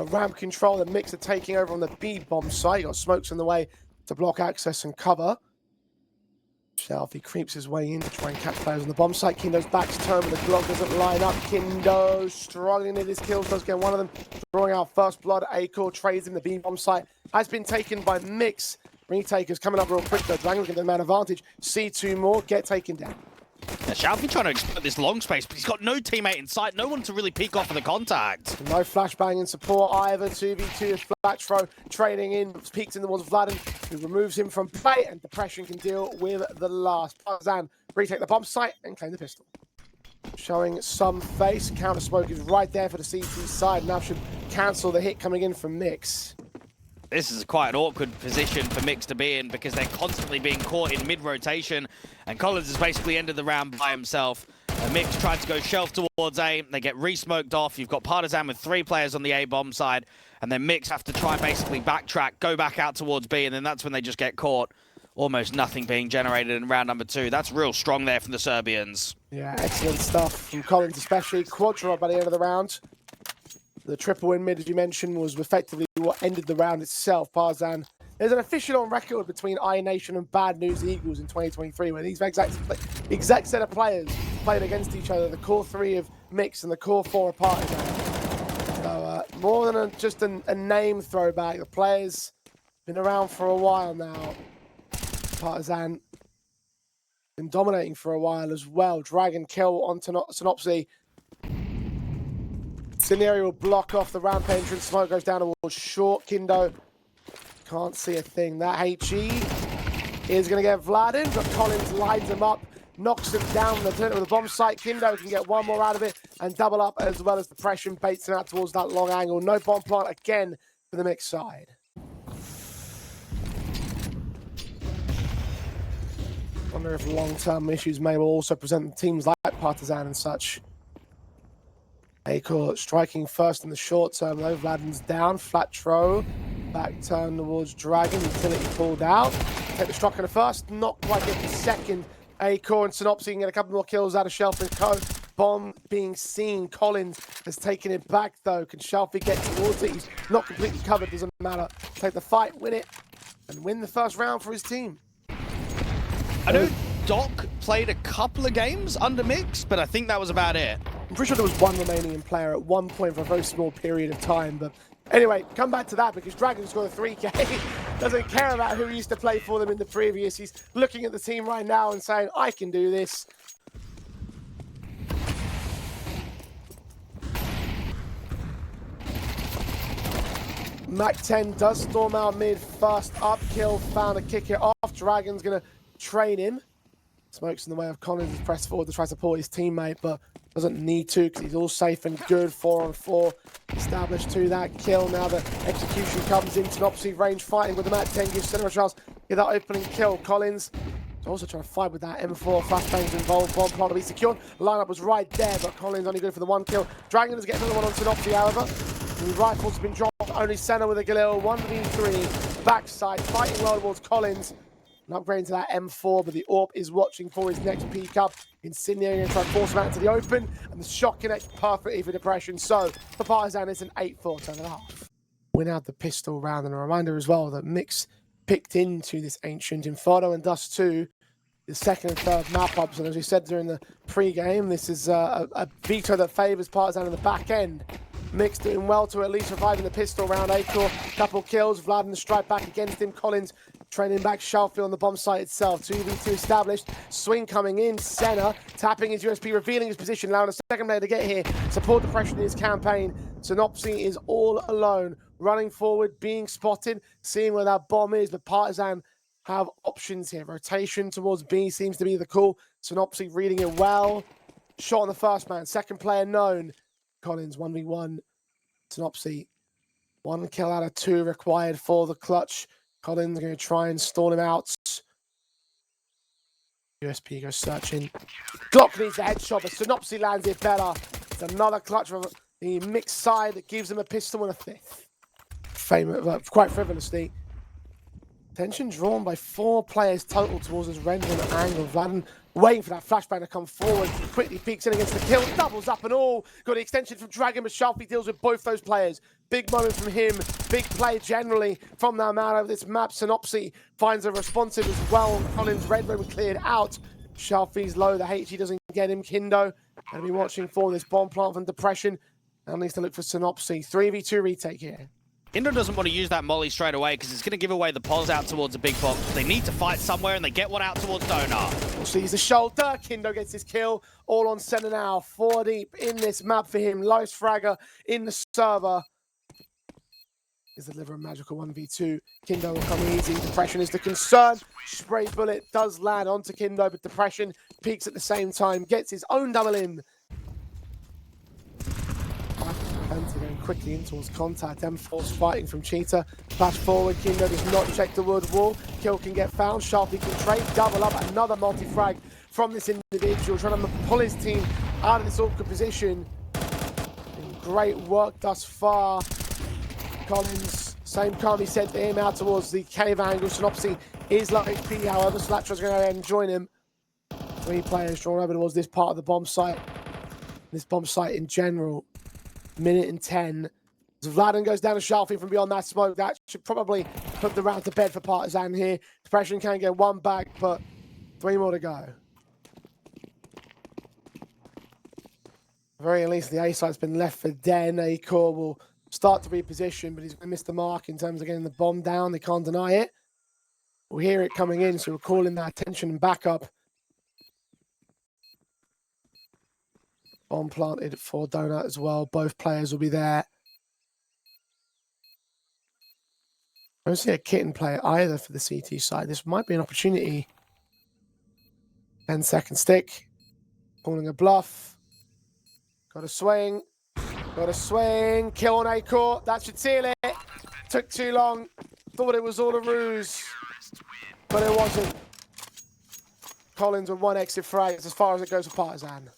ramp control. The Mix are taking over on the B bomb site. You got smokes in the way to block access and cover. Shelfie creeps his way in to try and catch players on the bomb site. Kindo's back's turned, but the Glock doesn't line up. Kindo struggling in his kills, does get one of them. Drawing out first blood. ARCRED trades him. The B bomb site has been taken by Mix. Retaker's coming up real quick though. Dragon get the man advantage. C2 more, get taken down. Yeah, Shelfie trying to exploit this long space, but he's got no teammate in sight. No one to really peek off of the contact. No flashbang in support either. 2v2 flat throw trading in. Peeks in towards Vladin, who removes him from play, and Depression can deal with the last. Partizan retake the bomb site and claim the pistol. Showing some face. Counter smoke is right there for the CT side. Now should cancel the hit coming in from Mix. This is quite an awkward position for Mix to be in because they're constantly being caught in mid-rotation, and Collins has basically ended the round by himself. Mix tries to go shelf towards A. They get re-smoked off. You've got Partizan with 3 players on the A bomb side, and then Mix have to try and basically backtrack, go back out towards B, and then that's when they just get caught. Almost nothing being generated in round number 2. That's real strong there from the Serbians. Yeah, excellent stuff from Collins, especially. Quadra by the end of the round. The triple in mid, as you mentioned, was effectively what ended the round itself. Partizan, there's an official on record between Iron Nation and Bad News Eagles in 2023, where these exact set of players played against each other. The core 3 of Mix and the core 4 of Partizan. So more than just a name throwback. The players been around for a while now. Partizan been dominating for a while as well. Dragon kill onto Synopsy. Scenario will block off the ramp entrance. Smoke goes down towards short. Kindo can't see a thing. That HE is going to get Vlad in, but Collins lines him up, knocks him down with the bomb site. Kindo can get one more out of it and double up, as well as Depression baits him out towards that long angle. No bomb plant again for the Mix side. Wonder if long-term issues may also present teams like Partizan and such. ARCRED striking first in the short term though. Vladin's down, flat throw, back turn towards Dragon, utility pulled out. Take the struck in the first, not quite get the second. ARCRED and Synopsy can get a couple more kills out of Shelfie and Co. Bomb being seen. Collins has taken it back though. Can Shelfie get towards it? He's not completely covered, doesn't matter. Take the fight, win it, and win the first round for his team. I know Doc played a couple of games under Mix, but I think that was about it. I'm pretty sure there was one remaining in player at one point for a very small period of time, but anyway, come back to that because Dragon's got a 3K. Doesn't care about who used to play for them in the previous. He's looking at the team right now and saying, I can do this. Mac-10 does storm out mid, first up kill, found to kick it off. Dragon's going to train him. Smokes in the way of Collins, he's pressed forward to try to support his teammate, but doesn't need to because he's all safe and good. 4-on-4 established to that kill. Now the execution comes in. Synopsy range fighting with the Mac-10 gives Cinema a chance to get that opening kill. Collins is also trying to fight with that M4. Flashbangs involved. Bomb plot to be secured. Lineup was right there, but Collins only good for the 1 kill. Dragon is getting another one on Synopsy, however. The rifles have been dropped. Only center with a Galil. 1v3. Backside fighting well towards Collins. And upgrading to that M4, but the AWP is watching for his next peek up. Incendiary and try to force him out into the open, and the shot connects perfectly for Depression. So for Partizan, it's an 8-4 turn and a half. Win out the pistol round, and a reminder as well that Mix picked into this Ancient Inferno and Dust 2, the second and third map ups. And as we said during the pre-game, this is a veto that favors Partizan in the back end. Mix doing well to at least reviving the pistol round. ARCRED, couple kills. Vlad in the strike back against him. Collins training back Shelfie on the bomb site itself. 2v2 established. Swing coming in. Senna tapping his USP, revealing his position, allowing a second player to get here. Support Depression in his campaign. Synopsy is all alone. Running forward, being spotted, seeing where that bomb is. But Partizan have options here. Rotation towards B seems to be the call. Synopsy reading it well. Shot on the first man. Second player known. Collins 1v1. Synopsy 1 kill out of 2 required for the clutch. Collins going to try and stall him out. USP goes searching. Glock needs the headshot, but Synopsy lands it better. It's another clutch from the mixed side that gives him a pistol and a 5th. Quite frivolously. Attention drawn by 4 players total towards his rendering angle. Vladin waiting for that flashbang to come forward. Quickly peeks in against the kill, doubles up and all. Got the extension from Dragon, but Sharpie deals with both those players. Big moment from him, big play generally from that man over this map. Synopsy finds a responsive as well. Collins' red room cleared out. Sharpie's low, the HE doesn't get him. Kindo gonna be watching for this bomb plant from Depression. And needs to look for Synopsy. 3v2 retake here. Indo doesn't want to use that molly straight away because it's going to give away the pos out towards the big box. They need to fight somewhere and they get one out towards Donut. Sees the shoulder. Kindo gets his kill. All on center now. 4 deep in this map for him. Lowest fragger in the server. Is delivering magical 1v2. Kindo will come easy. Depression is the concern. Spray bullet does land onto Kindo, but Depression peaks at the same time. Gets his own double in. Going quickly in towards contact. M4's fighting from Cheetah. Flash forward. Kindo does not check the wood wall. Kill can get found. Sharpie can trade. Double up. Another multi-frag from this individual. Trying to pull his team out of this awkward position. Great work thus far. Collins, same calm he said to him out towards the cave angle. Synopsy is low HP, however. Slatra's going to go ahead and join him. 3 players drawn over towards this part of the bomb site. This bomb site in general. Minute and 10. As Vladen goes down to Sharpie from beyond that smoke, that should probably put the round to bed for Partizan here. Depression can get 1 back, but 3 more to go. At the very least, the A site's been left for dead. A-Core will start to reposition, but he's going to miss the mark in terms of getting the bomb down. They can't deny it. We'll hear it coming in, so we're calling that attention and backup. Bomb planted for Donut as well. Both players will be there. I don't see a kitten player either for the CT side. This might be an opportunity. 10-second stick. Calling a bluff. Got a swing. Got a swing. Kill on A-Core. That should seal it. Took too long. Thought it was all a ruse. But it wasn't. Collins with 1 exit frag as far as it goes for Partizan.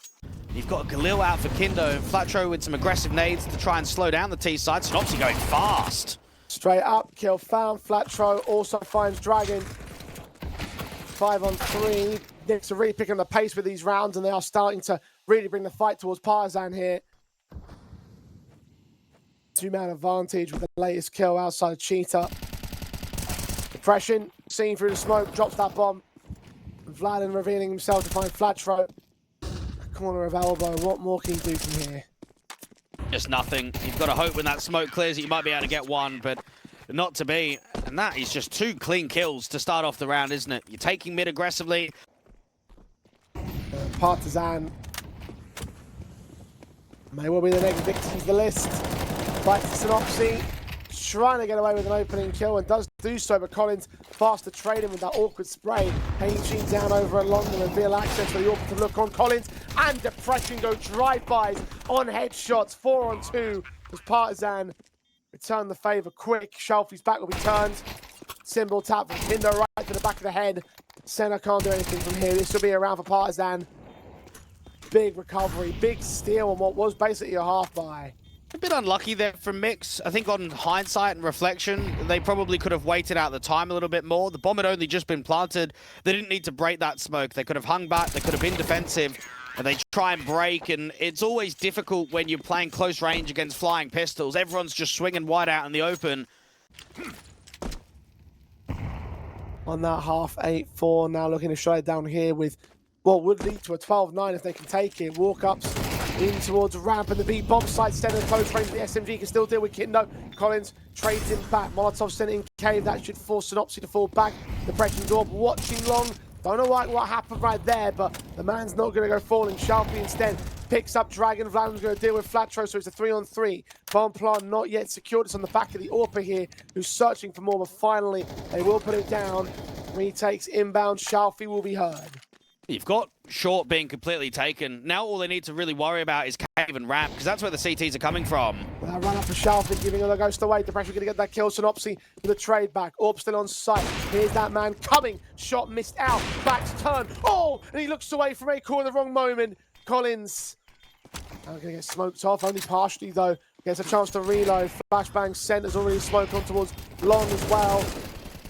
You've got Galil out for Kindo and Flatro with some aggressive nades to try and slow down the T side. Synopsy going fast. Straight up, kill found. Flatro also finds Dragon. 5 on 3. Knicks are really picking the pace with these rounds, and they are starting to really bring the fight towards Partizan here. 2-man advantage with the latest kill outside of Cheetah. Depression, seen through the smoke, drops that bomb. Vladen revealing himself to find Flatro. Corner of elbow. What more can you do from here? Just nothing. You've got to hope when that smoke clears that you might be able to get one, but not to be. And that is just 2 clean kills to start off the round, isn't it? You're taking mid aggressively. Partizan may well be the next victim to the list. Fights the Synopsy, trying to get away with an opening kill and does do so, but Collins fast to trade him with that awkward spray. HG down over along the reveal access for the awkward to look on. Collins and Depression go drive-bys on headshots. 4 on 2 as Partizan return the favor quick. Shelfie's back will be turned. Symbol tap from Kindo right to the back of the head. Senna can't do anything from here. This will be a round for Partizan. Big recovery, big steal on what was basically a half buy. A bit unlucky there from Mix. I think on hindsight and reflection, they probably could have waited out the time a little bit more. The bomb had only just been planted. They didn't need to break that smoke. They could have hung back. They could have been defensive. And they try and break. And it's always difficult when you're playing close range against flying pistols. Everyone's just swinging wide out in the open. On that half 8-4, now looking to shut it down here with what would lead to a 12-9 if they can take it. Walk-ups in towards the ramp and the B bomb site center close range. The SMG can still deal with Kindo. Collins trades him back. Molotov sent in cave. That should force Synopsy to fall back. The Depression door watching long. Don't know what happened right there, but the man's not going to go falling. Sharpie instead picks up Dragon. Vladim's going to deal with Flatro, so it's a 3-on-3. Bomb plant not yet secured. It's on the back of the AWPer here, who's searching for more, but finally they will put it down. Retakes inbound. Sharpie will be heard. You've got short being completely taken. Now all they need to really worry about is cave and ramp, because that's where the CTs are coming from. That run up for Sharpie, giving her the ghost away. Depression going to get that kill. Synopsy with a trade back. Orb still on site. Here's that man coming. Shot missed out. Back's turn. Oh, and he looks away from A-Core in the wrong moment. Collins now going to get smoked off, only partially though. Gets a chance to reload. Flashbang sent has already smoked on towards long as well.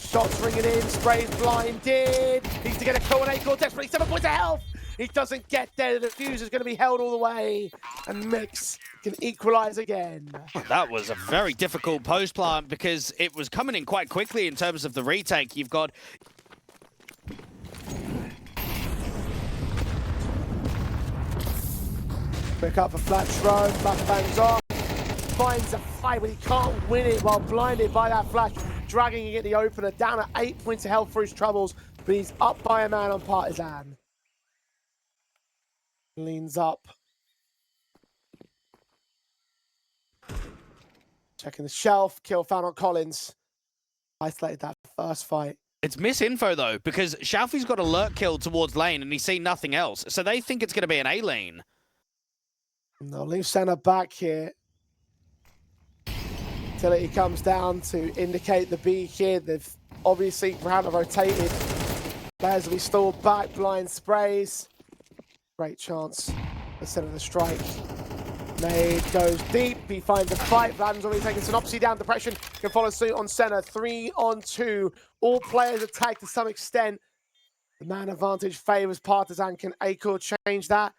Shots ringing in, sprays blinded. Needs to get a kill on ARCRED, desperately 7 points of health. He doesn't get there, the defuse is going to be held all the way. And m1x can equalize again. That was a very difficult post plant because it was coming in quite quickly in terms of the retake. You've got... Quick up for Flatro, flashbangs off. Finds a fight, but he can't win it while blinded by that flash. Dragging in the opener, down at 8 points of health for his troubles, but he's up by a man on Partizan. Leans up. Checking the shelf, kill found on Collins. Isolated that first fight. It's misinfo though, because Shalfie's got a lurk kill towards lane and he's seen nothing else. So they think it's going to be an A lane. They'll leave center back here. Utility comes down to indicate the B here. They've obviously round rotated. Players will be stalled back, blind sprays. Great chance. The center of the strike. Nade goes deep. He finds a fight. Vlad's already taking Synopsy down. Depression can follow suit on center. 3 on 2. All players attack to some extent. The man advantage favors Partizan. Can ARCRED change that?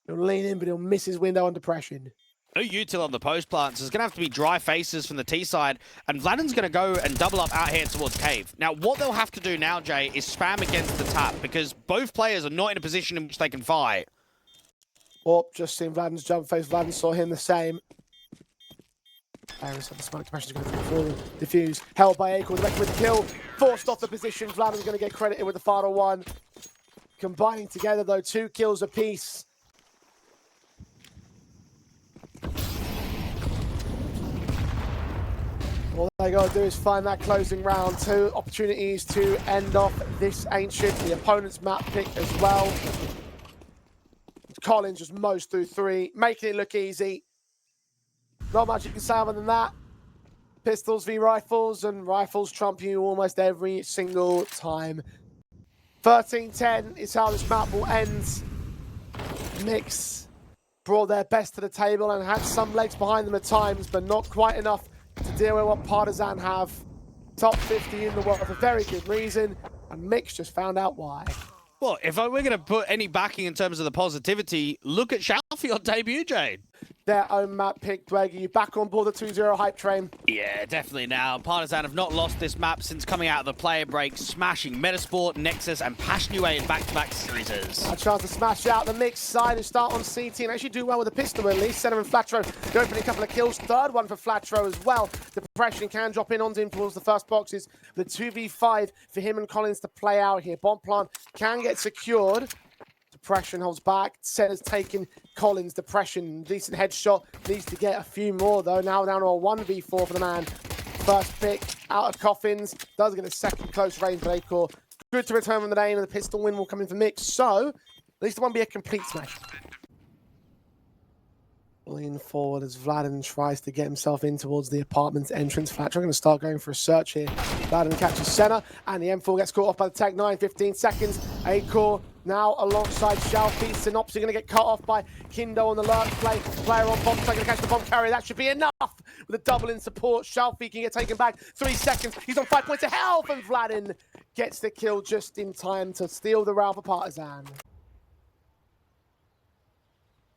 He'll lean in, but he'll miss his window on Depression. No util on the post plants. There's going to have to be dry faces from the T side, and Vladden's going to go and double up out here towards Cave. Now, what they'll have to do now, Jay, is spam against the tap, because both players are not in a position in which they can fight. Oh, just seen Vladden's jump face. Vladden saw him the same. Iris on the smoke. Depression's going to go forward. Diffuse. Held by ARCRED. Direct with the kill. Forced off the position. Vladden's going to get credited with the final one. Combining together, though, 2 kills apiece. All they got to do is find that closing round. 2 opportunities to end off this Ancient. The opponent's map pick as well. Collins just most through 3, making it look easy. Not much you can say other than that. Pistols v rifles, and rifles trump you almost every single time. 13-10 is how this map will end. m1x brought their best to the table and had some legs behind them at times, but not quite enough to deal with what Partizan have. Top 50 in the world for very good reason, and m1x just found out why. Well, if we're going to put any backing in terms of the positivity, look at Shalfie on debut, Jade. Their own map pick, Greg. Are you back on board the 2-0 hype train? Yeah, definitely now. Partizan have not lost this map since coming out of the player break, smashing Metizport, Nexus, and Pashnue in back-to-back series. A chance to smash out the m1x side and start on CT and actually do well with a pistol at least. Center and Flatro go opening a couple of kills. 3rd one for Flatro as well. Depression can drop in onto him towards the first boxes. The 2v5 for him and Collins to play out here. Bomb plant can get secured. Depression holds back. Center's taken Collins. Depression, decent headshot. Needs to get a few more though. Now down to a 1v4 for the man. First pick out of coffins. Does get a second close range, but ARCRED good to return from the name, and the pistol win will come in for m1x. So, at least it won't be a complete smash. Lean forward as Vladden tries to get himself in towards the apartment's entrance. Flatro going to start going for a search here. Vladden catches center, and the M4 gets caught off by the Tech 9. 15 seconds. ARCRED now alongside Shalfie. Synopsy going to get cut off by Kindo on the lurk play. Player on bomb, going to catch the bomb carrier. That should be enough with a double in support. Shalfie can get taken back. 3 seconds. He's on 5 points of health, and Vladden gets the kill just in time to steal the round for Partizan.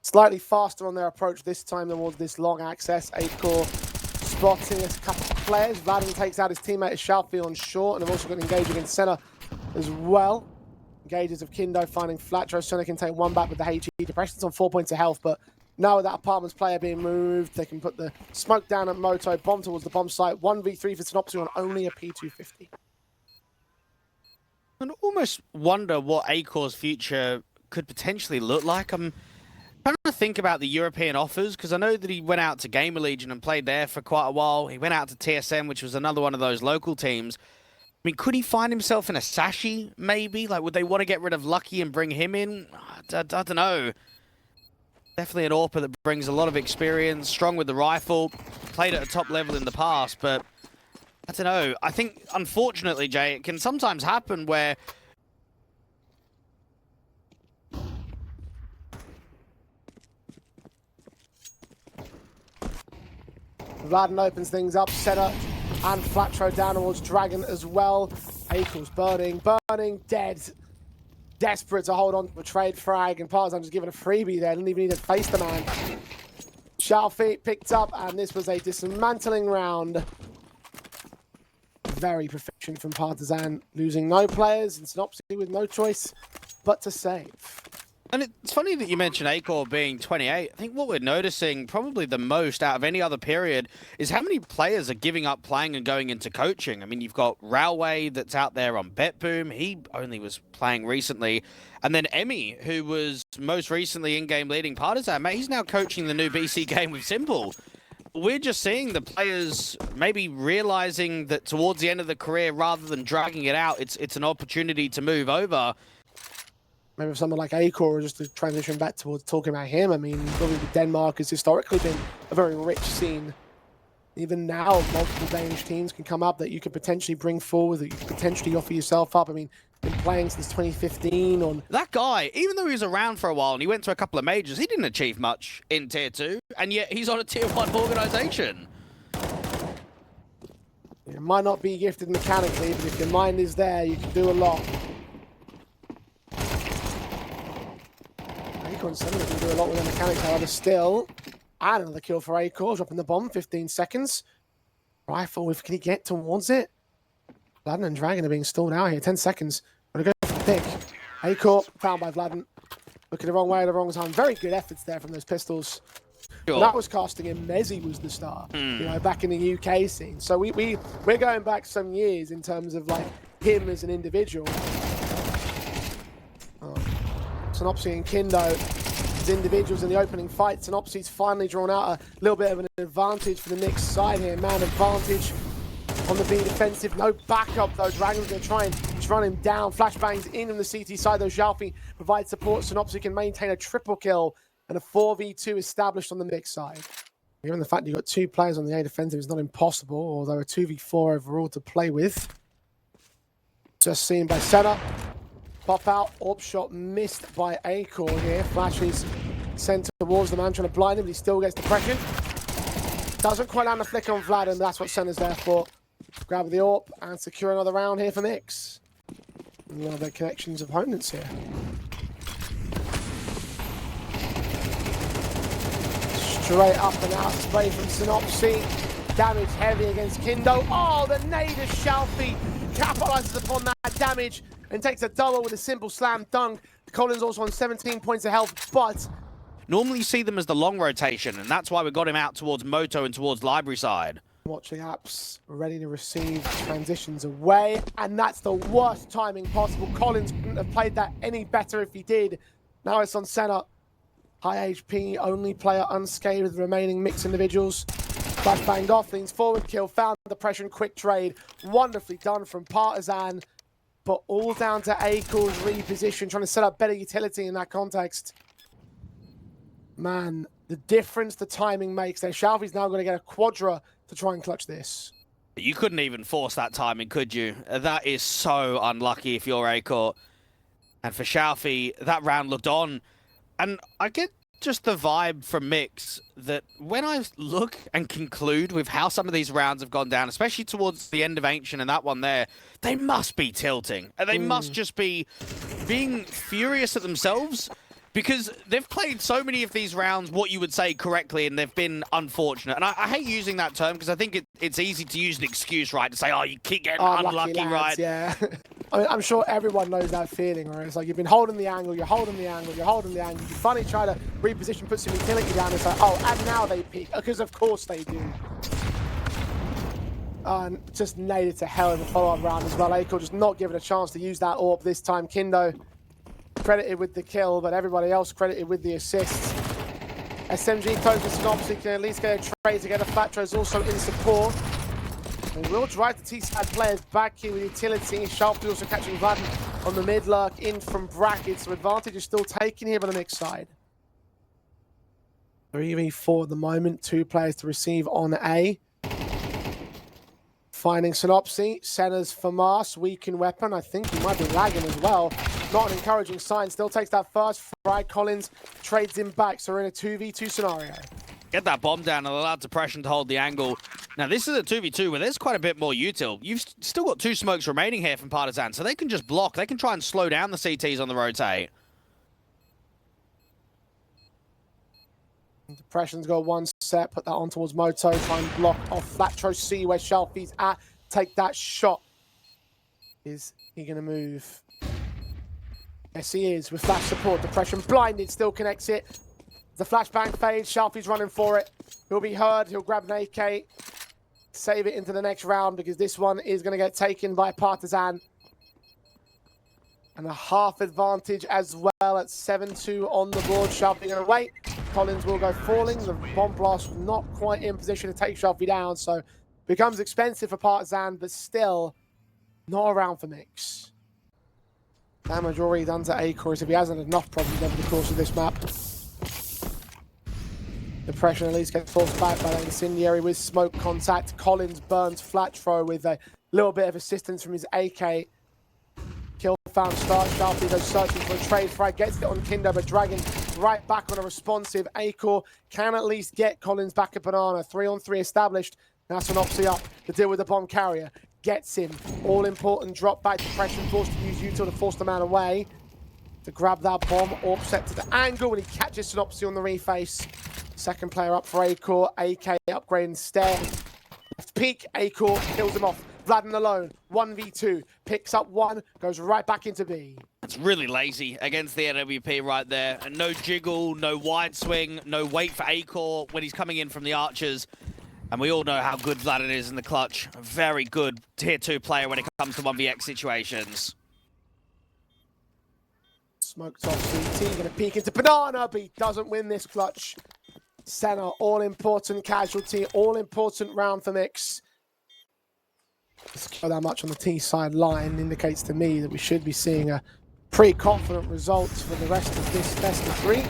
Slightly faster on their approach this time towards this long access. ARCRED spotting a couple of players. Vladden takes out his teammate Shalfie on short, and they've also got an engage against center as well. Engages of Kindo finding Flatro, so they can take 1 back with the HE. Depression's on 4 points of health, but now with that apartment's player being moved, they can put the smoke down at Moto, bomb towards the bomb site. 1v3 for Synopsy on only a P250. I almost wonder what ARCRED's future could potentially look like. I'm trying to think about the European offers, because I know that he went out to Gamer Legion and played there for quite a while. He went out to TSM, which was another one of those local teams. I mean, could he find himself in a Sashi, maybe? Like, would they want to get rid of Lucky and bring him in? I don't know. Definitely an AWPer that brings a lot of experience, strong with the rifle, played at a top level in the past, but I don't know. I think, unfortunately, Jay, it can sometimes happen where Vladen opens things up, Senna and Flatro down towards Dragon as well. Akel's burning, dead. Desperate to hold on to a trade frag, and Partizan just given a freebie there, didn't even need to face the man. Shalfie picked up, and this was a dismantling round. Very proficient from Partizan, losing no players, and Synopsy with no choice but to save. And it's funny that you mentioned Acor being 28. I think what we're noticing probably the most out of any other period is how many players are giving up playing and going into coaching. I mean, you've got Railway that's out there on BetBoom. He only was playing recently. And then Emmy, who was most recently in-game leading Partizan. Mate, he's now coaching the new BC game with Simple. We're just seeing the players maybe realizing that towards the end of the career, rather than dragging it out, it's an opportunity to move over. Maybe someone like Acor, just to transition back towards talking about him. I mean, obviously Denmark has historically been a very rich scene. Even now, multiple Danish teams can come up that you could potentially bring forward, that you could potentially offer yourself up. I mean, been playing since 2015 on... That guy, even though he was around for a while and he went to a couple of majors, he didn't achieve much in Tier 2, and yet he's on a Tier 1 organization. It might not be gifted mechanically, but if your mind is there, you can do a lot. Acor suddenly can do a lot with the mechanics, however, still. And another kill for Acor, dropping the bomb, 15 seconds. Rifle, can he get towards it? Vladen and Dragon are being stalled out here, 10 seconds. Gonna go for the pick. Acor, found by Vladen. Looking the wrong way at the wrong time. Very good efforts there from those pistols. Sure. That was casting him. Mezzi was the star, you know, back in the UK scene. So we're going back some years in terms of like him as an individual. Synopsy and Kindo as individuals in the opening fight. Synopsy's finally drawn out a little bit of an advantage for the Knicks side here. Man advantage on the B defensive. No backup though. Dragon's going to try and just run him down. Flashbangs in from the CT side though. Jalfi provides support. Synopsy can maintain a triple kill and a 4v2 established on the Knicks side. Given the fact you've got two players on the A defensive, it's not impossible, although a 2v4 overall to play with. Just seen by Senna. Pop out, orb shot missed by Acor here. Flash is sent towards the man, trying to blind him, but he still gets the pressure. Doesn't quite land the flick on Vlad, and that's what Senna's there for. Grab the orb and secure another round here for Knicks. And one of their connections opponents here. Straight up and out spray from Synopsy. Damage heavy against Kindo. Oh, the nade of Shalfie capitalizes upon that damage and takes a double with a simple slam dunk. Collins also on 17 points of health, but... Normally you see them as the long rotation, and that's why we got him out towards Moto and towards Library side. Watching apps ready to receive transitions away, and that's the worst timing possible. Collins couldn't have played that any better if he did. Now it's on Senna. High HP, only player unscathed with the remaining mixed individuals. Flash banged off, leans forward, kill, found the pressure and quick trade. Wonderfully done from Partizan, but all down to Acor's reposition, trying to set up better utility in that context. Man, the difference the timing makes there. Shalfie's now going to get a quadra to try and clutch this. You couldn't even force that timing, could you? That is so unlucky if you're Acor. And for Shalfie, that round looked on. And I get just the vibe from Mix that when I look and conclude with how some of these rounds have gone down, especially towards the end of Ancient and that one there, they must be tilting. And they must just be being furious at themselves because they've played so many of these rounds what you would say correctly, and they've been unfortunate. And I hate using that term because I think it's easy to use an excuse, right, to say, oh, you keep getting unlucky, lads, right? Yeah. I mean, I'm sure everyone knows that feeling, where it's like you've been holding the angle, you're holding the angle, you're holding the angle. You finally try to reposition, put some utility down. It's like, oh, and now they peak, because of course they do. And just nailed it to hell in the follow-up round as well. Acor just not given a chance to use that orb this time. Kindo credited with the kill, but everybody else credited with the assist. SMG focus and obviously can at least get a trade together. Flatro is also in support. They will drive the T-side players back here with utility. Sharply also catching Vladen on the mid lurk in from brackets. So advantage is still taken here by the Knicks side. 3v4 at the moment. 2 players to receive on A. Finding Synopsy. Senna's FAMAS, weakened weapon. I think he might be lagging as well. Not an encouraging sign. Still takes that first frag. Collins trades him back. So we're in a 2v2 scenario. Get that bomb down and allow Depression to hold the angle. Now, this is a 2v2 where there's quite a bit more util. You've still got 2 smokes remaining here from Partizan, so they can just block. They can try and slow down the CTs on the rotate. Depression's got one set, put that on towards Moto, try and block off Flatro, see where Shelfie's at, take that shot. Is he going to move? Yes, he is, with flash support. Depression blinded, still connects it. The flashbang fades, Shelfie's running for it. He'll be heard, he'll grab an AK, save it into the next round because this one is going to get taken by Partizan. And a half advantage as well at 7-2 on the board. Shelfie going to wait. Collins will go falling. The bomb blast not quite in position to take Shelfie down, so becomes expensive for Partizan, but still not around for Mix. Damage already done to ARCRED if he hasn't enough problems over the course of this map. Depression at least gets forced back by the Incendiary with smoke contact. Collins burns flat throw with a little bit of assistance from his AK. Kill found start. Shelfie goes searching for a trade frag. Gets it on Kindo, but Dragon right back on a responsive. ARCRED can at least get Collins back at Banana. 3-on-3 established. That's an Opsy up to deal with the bomb carrier. Gets him. All important drop back. Depression forced to use util to force the man away. To grab that bomb. Orb set to the angle when he catches Synopsy on the reface. Second player up for ARCRED. AK upgrade instead. Left peek. ARCRED kills him off. Vladden alone. 1v2. Picks up one. Goes right back into B. It's really lazy against the AWP right there. And no jiggle, no wide swing, no wait for ARCRED when he's coming in from the archers. And we all know how good Vladden is in the clutch. A very good tier 2 player when it comes to 1vx situations. Smoked off CT, gonna peek into Banana, but he doesn't win this clutch. Senna, all-important casualty, all-important round for Mix. That much on the T side line indicates to me that we should be seeing a pretty confident result for the rest of this best of 3.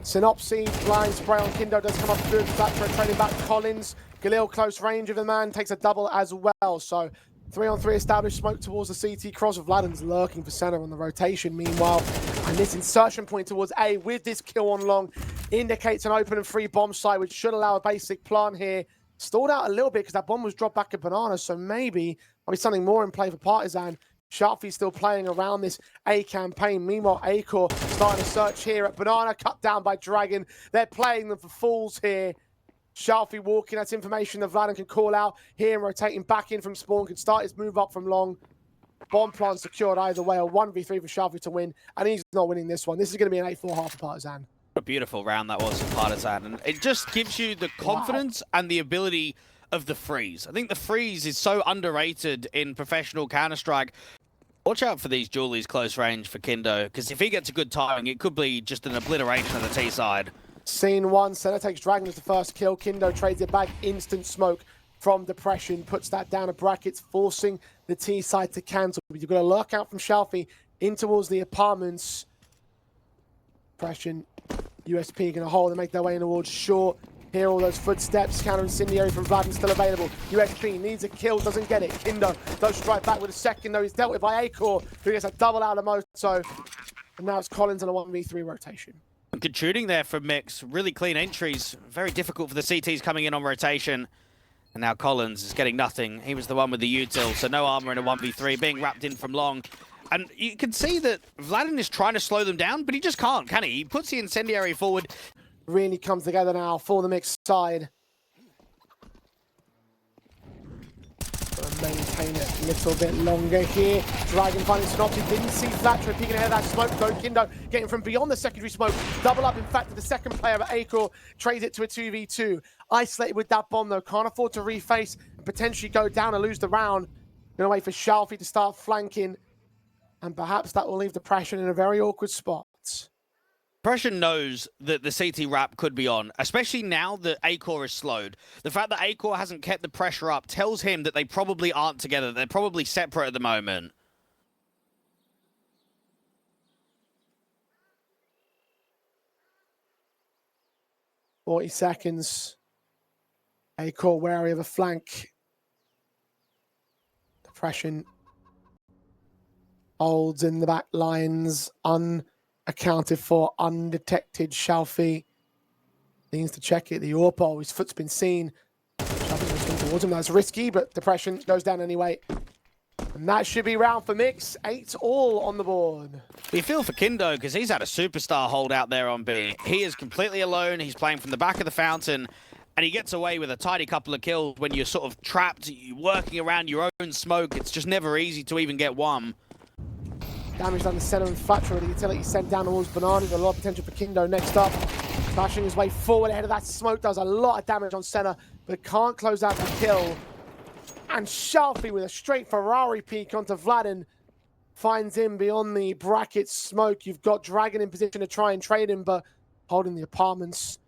Synopsy, blind spray on Kindo does come up good. Flat for a training back. Collins, Galil close range of the man, takes a double as well. So 3-on-3 established, smoke towards the CT cross. Vladden's lurking for center on the rotation meanwhile. And this insertion point towards A with this kill on long indicates an open and free bomb site, which should allow a basic plant here. Stalled out a little bit because that bomb was dropped back at Banana, so maybe there'll be something more in play for Partizan. Sharfie's still playing around this A campaign. Meanwhile, ARCRED starting to search here at Banana, cut down by Dragon. They're playing them for fools here. Sharfie walking, that's information that Vladden can call out. Here and rotating back in from spawn, can start his move up from long. Bomb plant secured either way, a 1v3 for Sharfie to win, and he's not winning this one. This is going to be an 8-4 half for Partizan. What a beautiful round that was for Partizan, and it just gives you the confidence and the ability of the freeze. I think the freeze is so underrated in professional Counter-Strike. Watch out for these Julies close range for Kindo, because if he gets a good timing, it could be just an obliteration of the T side. Scene 1, Senna takes Dragon as the first kill. Kindo trades it back, instant smoke from Depression, puts that down to brackets, forcing the T side to cancel. You've got a lurk out from Shelfie in towards the apartments. Depression, USP going to hold and make their way in towards short. Hear all those footsteps. Counter incendiary from Vladden still available. USP needs a kill, doesn't get it. Kindo does strike back with a second, though. He's dealt with by ARCRED, who gets a double out of Moto. And now it's Collins on a 1v3 rotation. Good shooting there from Mix. Really clean entries. Very difficult for the CTs coming in on rotation. And now Collins is getting nothing. He was the one with the util, so no armor in a 1v3, being wrapped in from long. And you can see that Vladden is trying to slow them down, but he just can't, can he? He puts the incendiary forward. Really comes together now for the Mix side. Maintain it a little bit longer here. Dragon finding Synopsy, didn't see Flatro peeking ahead of that smoke. Go Kindo getting from beyond the secondary smoke. Double up, in fact, to the second player of ARCRED. Trades it to a 2v2. Isolated with that bomb, though. Can't afford to reface and potentially go down and lose the round. Gonna wait for Shelfie to start flanking. And perhaps that will leave Depression in a very awkward spot. Depression knows that the CT wrap could be on, especially now that ARCRED is slowed. The fact that ARCRED hasn't kept the pressure up tells him that they probably aren't together. They're probably separate at the moment. .40 seconds. ARCRED wary of a flank. Depression holds in the back lines, unaccounted for, undetected. Shelfie Leans to check it. The Orpo, his foot's been seen. Shoving towards him. That's risky, but Depression goes down anyway. And that should be round for Mix. 8-all on the board. We feel for Kindo because he's had a superstar hold out there on B. He is completely alone. He's playing from the back of the fountain. And he gets away with a tidy couple of kills when you're sort of trapped, you're working around your own smoke. It's just never easy to even get one. Damage down the center and Flatcher with the utility sent down towards Banana. A lot of potential for Kindo next up. Smashing his way forward ahead of that smoke. Does a lot of damage on center, but can't close out the kill. And Sharpie with a straight Ferrari peek onto Vladin. Finds him beyond the bracket smoke. You've got Dragon in position to try and trade him, but holding the apartments.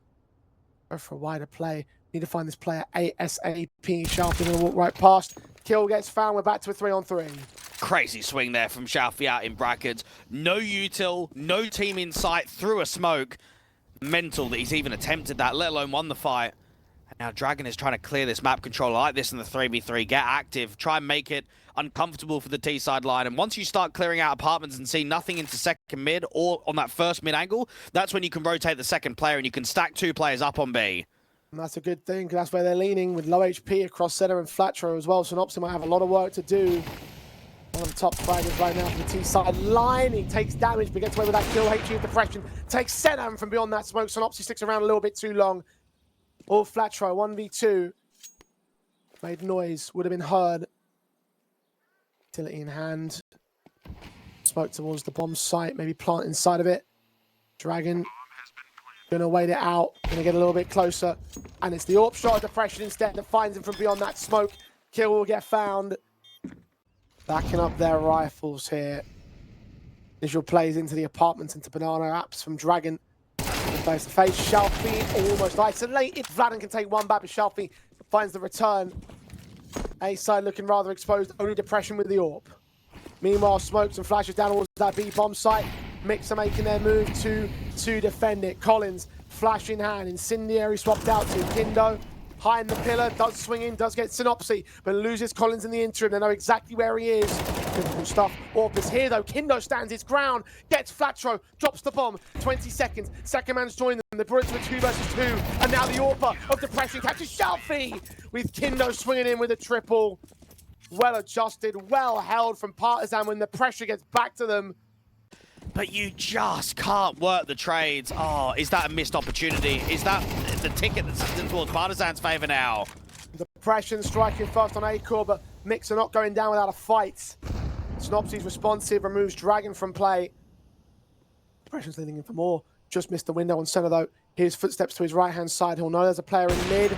Go for a wider play. Need to find this player ASAP. Sharpie gonna walk right past. Kill gets found. We're back to a 3-on-3. Crazy swing there from Sharpie out in brackets. No util, no team in sight through a smoke. Mental that he's even attempted that, let alone won the fight. And now Dragon is trying to clear this map controller like this in the 3v3. Get active. Try and make it uncomfortable for the T side line. And once you start clearing out apartments and see nothing into second mid or on that first mid angle, that's when you can rotate the second player and you can stack 2 players up on B. And that's a good thing, because that's where they're leaning with low HP across center and Flatro as well. So Nopsy might have a lot of work to do. One of the top fraggers right now from the T side line. He takes damage, but gets away with that kill. HE of Depression takes center, and from beyond that smoke, Synopsy sticks around a little bit too long. All Flatro, 1v2. Made noise, would have been heard. Utility in hand. Smoke towards the bomb site, maybe plant inside of it. Dragon gonna wait it out, gonna get a little bit closer. And it's the AWP shot of Depression instead that finds him from beyond that smoke. Kill will get found. Backing up their rifles here. Visual plays into the apartments, into banana apps from Dragon. Face to face, Shalfie almost isolated. Vladin can take one back, but Shalfie finds the return. A side looking rather exposed, only Depression with the AWP. Meanwhile, smokes and flashes down towards that B bomb site. Mix are making their move to defend it. Collins, flash in hand, incendiary swapped out to Kindo. High in the pillar, does swing in, does get Synopsy, but loses Collins in the interim. They know exactly where he is. Difficult stuff. AWP is here though. Kindo stands his ground, gets Flatro, drops the bomb. 20 seconds. Second man's joined them. They brought it to a 2 versus 2. And now the AWPer of Depression catches Shelfie with Kindo swinging in with a triple. Well adjusted, well held from Partizan when the pressure gets back to them. But you just can't work the trades. Oh, is that a missed opportunity? Is that the ticket that's in towards Partizan's favor now? Depression striking first on ARCRED, but Mix are not going down without a fight. Synopsy's responsive, removes Dragon from play. Depression's leaning in for more. Just missed the window on center though. Here's footsteps to his right-hand side. He'll know there's a player in mid.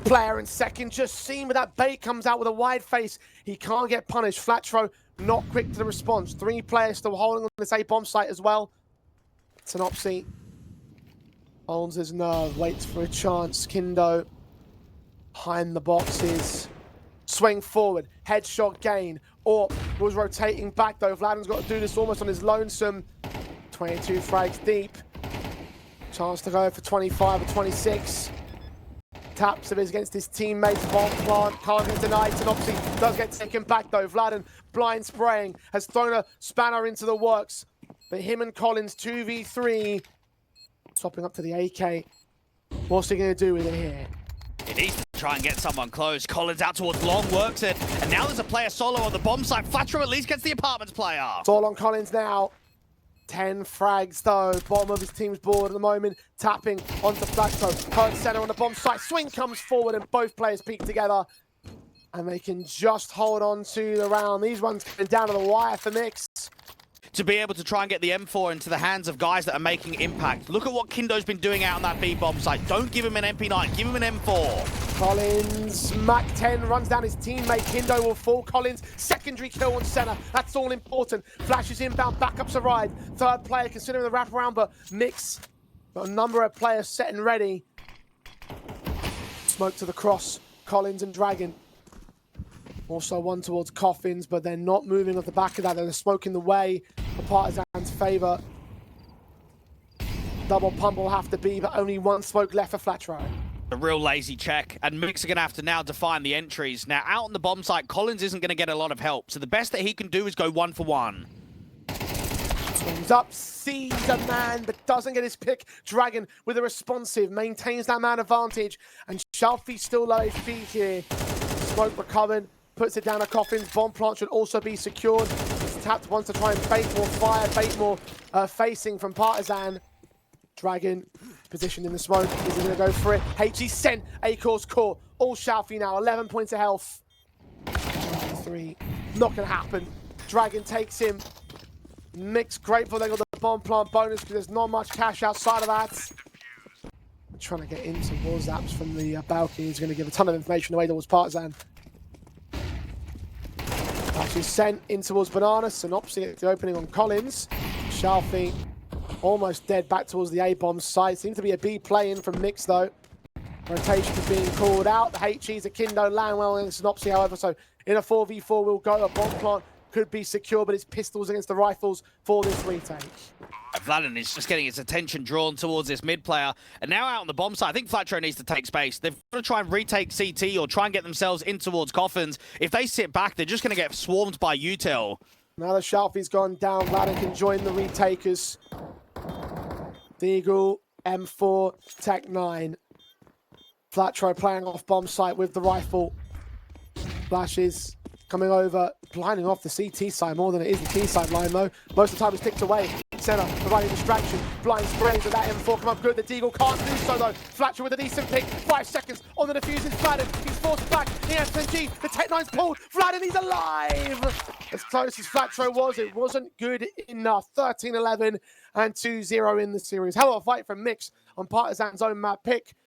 Player in second, just seen, but that bait comes out with a wide face. He can't get punished. Flatro not quick to the response. 3 players still holding on this A bomb site as well. Synopsy holds his nerve, waits for a chance. Kindo behind the boxes. Swing forward, headshot gain. Or was rotating back though. Vladim's got to do this almost on his lonesome. 22 frags deep. Chance to go for 25 or 26. Taps of his against his teammates. Bomb plant can't get denied. Synopsy does get taken back though. Vladin blind spraying, has thrown a spanner into the works. But him and Collins 2v3. Swapping up to the AK. What's he going to do with it here? He needs to try and get someone close. Collins out towards long, works it. And now there's a player solo on the bomb site. Flatro at least gets the apartments player. It's all on Collins now. 10 frags though, bottom of his team's board at the moment, tapping onto Flatro, hard center on the bomb site, swing comes forward and both players peek together and they can just hold on to the round. These ones coming down to the wire for Mix. To be able to try and get the M4 into the hands of guys that are making impact. Look at what Kindo's been doing out on that B bomb site. Don't give him an MP9, give him an M4. Collins, Mac 10 runs down his teammate. Kindo will fall. Collins, secondary kill on center. That's all important. Flashes inbound, backups arrive. Third player considering the wraparound, but Mix got a number of players set and ready. Smoke to the cross. Collins and Dragon. Also one towards Coffins, but they're not moving off the back of that. They're smoking the way for Partizan's favor. Double pump will have to be, but only one smoke left for Flatro. A real lazy check, and Mix are going to have to now define the entries. Now, out on the bomb site, Collins isn't going to get a lot of help, so the best that he can do is go 1 for 1. Swing Comes up, sees a man, but doesn't get his pick. Dragon with a responsive, maintains that man advantage, and Shelfie's still low HP here. Smoke recovered, puts it down a coffin. Bomb plant should also be secured. It's tapped once to try and bait more fire, bait more facing from Partizan. Dragon positioned in the smoke. Is he going to go for it? HG sent Acor's core. All Shelfie now, 11 points of health. 3, not going to happen. Dragon takes him. Mix grateful they got the bomb plant bonus because there's not much cash outside of that. Trying to get into war zaps from the balcony is going to give a ton of information away towards Partizan. Actually sent in towards Banana. Synopsy the opening on Collins. Shelfie almost dead back towards the A-bomb side. Seems to be a B play in from Mix though. Rotation is being called out. The HE's Akindo land well in Synopsy, however, so in a 4v4 will go. A bomb plant could be secure, but it's pistols against the rifles for this retake. Vladden is just getting its attention drawn towards this mid player. And now out on the bomb side, I think Flatro needs to take space. They've got to try and retake CT or try and get themselves in towards coffins. If they sit back, they're just going to get swarmed by Util. Now that Shelfie's gone down, Vladden can join the retakers. Deagle, M4, Tech 9. Flatro playing off bomb site with the rifle. Flashes coming over, blinding off the CT side more than it is the T side line though. Most of the time it's ticked away. Center providing distraction. Blind sprays with that M4 come up good. The Deagle can't do so though. Flatcher with a decent pick. 5 seconds on the defuse is Vladden. He's forced back. The SNG. The Tech 9's pulled. Vladden, he's alive! As close as Flatro was, it wasn't good enough. 13-11 and 2-0 in the series. Hell of a fight from Mix on Partizan's own map pick.